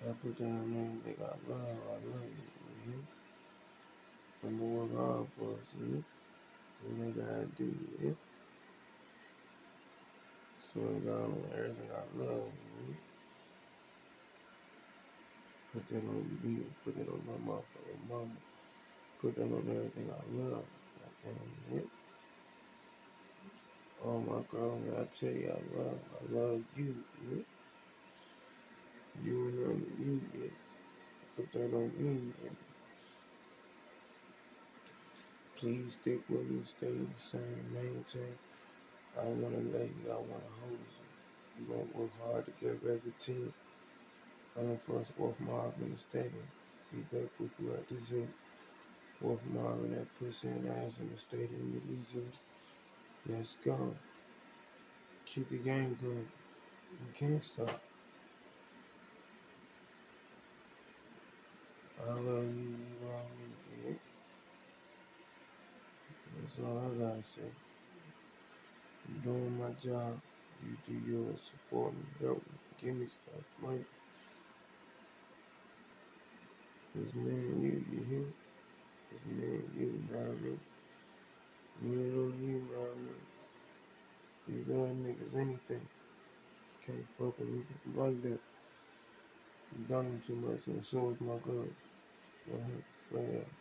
I put down everything I love you, you hear me? I'ma work hard for us, you hear me? What they gotta do, you hear me? Swear to God on everything I love, you hear me? Put that on me, put that on my motherfucking mama. Put that on everything I love, goddamn, you hear me? All my girls, I tell you I love you, you hear me? You and only you, you hear me? Put that on me, you hear me? Please stick with me, stay the same, maintain. I wanna love you, I wanna hold you. We gonna work hard together as a team. I'm the first Wolf Mobb in the stadium. Beat that poo-poo at the zoo. Wolf Mobb and that pussy and ass in the stadium at the zoo. Let's go. Keep the game going. We can't stop. I love you, you love me, yeah. That's all I gotta say. I'm doing my job. You do yours. Support me, help me, give me stuff, money. It's me and you hear me? It's me and you, not me. Me and only you, not me. These other niggas, anything. Can't fuck with me like that. You done me too much, and so is my girls. Go ahead, play out.